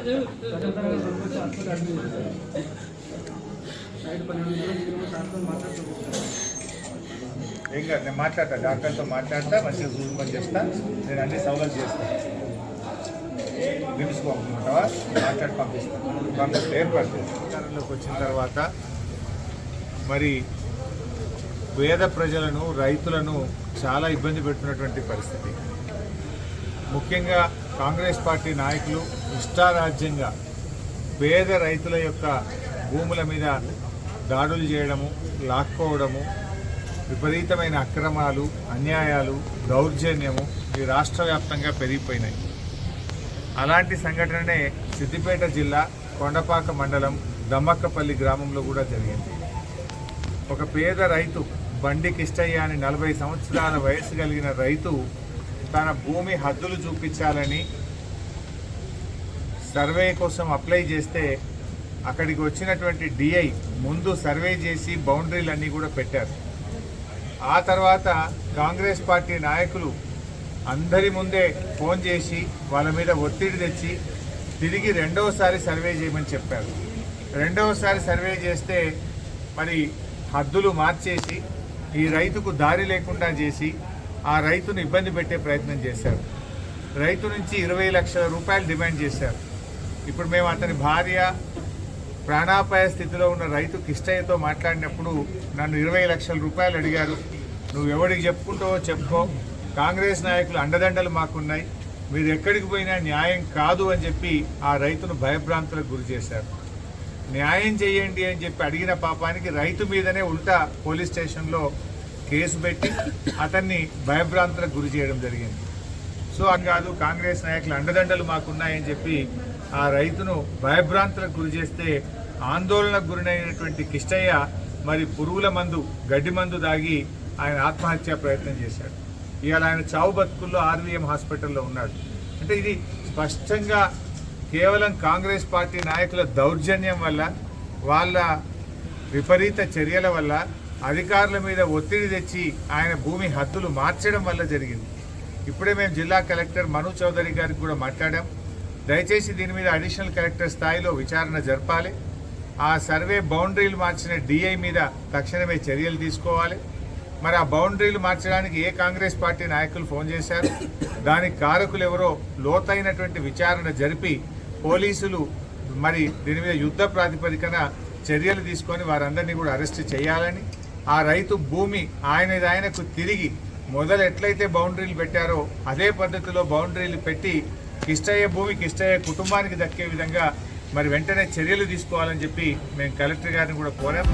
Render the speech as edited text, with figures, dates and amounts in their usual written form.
ఏం కాదు, నేను మాట్లాడతా, డాక్టర్తో మాట్లాడతా, మంచిగా చూసుకొని చేస్తా, నేను అన్ని సౌలభ్యం చేస్తాను. నిలుచుకో అనుకుంటావా, మాట్లాడి పంపిస్తాను. ఏర్పాటు అధికారంలోకి వచ్చిన తర్వాత మరి పేద ప్రజలను, రైతులను చాలా ఇబ్బంది పెడుతున్నటువంటి పరిస్థితి. ముఖ్యంగా కాంగ్రెస్ పార్టీ నాయకులు ఇష్టారాజ్యంగా పేద రైతుల యొక్క భూముల మీద దాడులు చేయడము, లాక్కోవడము, విపరీతమైన అక్రమాలు, అన్యాయాలు, దౌర్జన్యము ఈ రాష్ట్ర వ్యాప్తంగా పెరిగిపోయినాయి. అలాంటి సంఘటననే సిద్దిపేట జిల్లా కొండపాక మండలం దమ్మక్కపల్లి గ్రామంలో కూడా జరిగింది. ఒక పేద రైతు బండి కిష్టయ్య అని 40 సంవత్సరాల వయసు కలిగిన రైతు తన భూమి హద్దులు చూపించాలని సర్వే కోసం అప్లై చేస్తే అక్కడికి వచ్చినటువంటి డిఐ ముందు సర్వే చేసి బౌండరీలన్నీ కూడా పెట్టారు. ఆ తర్వాత కాంగ్రెస్ పార్టీ నాయకులు అందరి ముందే ఫోన్ చేసి వాళ్ళ మీద ఒత్తిడి తెచ్చి తిరిగి రెండవసారి సర్వే చేయమని చెప్పారు. రెండవసారి సర్వే చేస్తే మరి హద్దులు మార్చేసి ఈ రైతుకు దారి లేకుండా చేసి ఆ రైతును ఇబ్బంది పెట్టే ప్రయత్నం చేశారు. రైతు నుంచి 20 లక్షల రూపాయలు డిమాండ్ చేశారు. ఇప్పుడు మేము అతని భార్య ప్రాణాపాయ స్థితిలో ఉన్న రైతు కిష్టయ్యతో మాట్లాడినప్పుడు నన్ను 20 లక్షల రూపాయలు అడిగారు. నువ్వు ఎవరికి చెప్పుకుంటావో చెప్పుకో, కాంగ్రెస్ నాయకులు అండదండలు మాకున్నాయి, మీరు ఎక్కడికి పోయినా న్యాయం కాదు అని చెప్పి ఆ రైతును భయభ్రాంతులకు గురి చేశారు. న్యాయం చేయండి అని చెప్పి అడిగిన పాపానికి రైతు మీదనే ఉల్టా పోలీస్ స్టేషన్లో కేసు పెట్టి అతన్ని భయభ్రాంతులకు గురి చేయడం జరిగింది. సో అది కాదు, కాంగ్రెస్ నాయకులు అండదండలు మాకున్నాయని చెప్పి ఆ రైతును భయభ్రాంతులకు గురి చేస్తే ఆందోళనకు గురైనటువంటి కిష్టయ్య మరి పురుగుల మందు, గడ్డి మందు దాగి ఆయన ఆత్మహత్యా ప్రయత్నం చేశాడు. ఇవాళ ఆయన చావు బతుకుల్లో ఆర్వీఎం హాస్పిటల్లో ఉన్నాడు. అంటే ఇది స్పష్టంగా కేవలం కాంగ్రెస్ పార్టీ నాయకుల దౌర్జన్యం వల్ల, వాళ్ళ విపరీత చర్యల వల్ల, అధికారుల మీద ఒత్తిడి తెచ్చి ఆయన భూమి హద్దులు మార్చడం వల్ల జరిగింది. ఇప్పుడే మేము జిల్లా కలెక్టర్ మను చౌదరి గారికి కూడా మాట్లాడాం. దయచేసి దీని మీద అడిషనల్ కలెక్టర్ స్థాయిలో విచారణ జరపాలి. ఆ సర్వే బౌండరీలు మార్చిన డిఐ మీద తక్షణమే చర్యలు తీసుకోవాలి. మరి ఆ బౌండరీలు మార్చడానికి ఏ కాంగ్రెస్ పార్టీ నాయకులు ఫోన్ చేశారు, దానికి కారకులు ఎవరో లోతైనటువంటి విచారణ జరిపి పోలీసులు మరి దీని మీద యుద్ధ ప్రాతిపదికన చర్యలు తీసుకొని వారందరినీ కూడా అరెస్ట్ చేయాలని, ఆ రైతు భూమి ఆయనకు తిరిగి మొదలు ఎట్లయితే బౌండరీలు పెట్టారో అదే పద్ధతిలో బౌండరీలు పెట్టి కిష్టయ్య భూమి కిష్టయ్య కుటుంబానికి దక్కే విధంగా మరి వెంటనే చర్యలు తీసుకోవాలని చెప్పి మేము కలెక్టర్ గారిని కూడా కోరాం.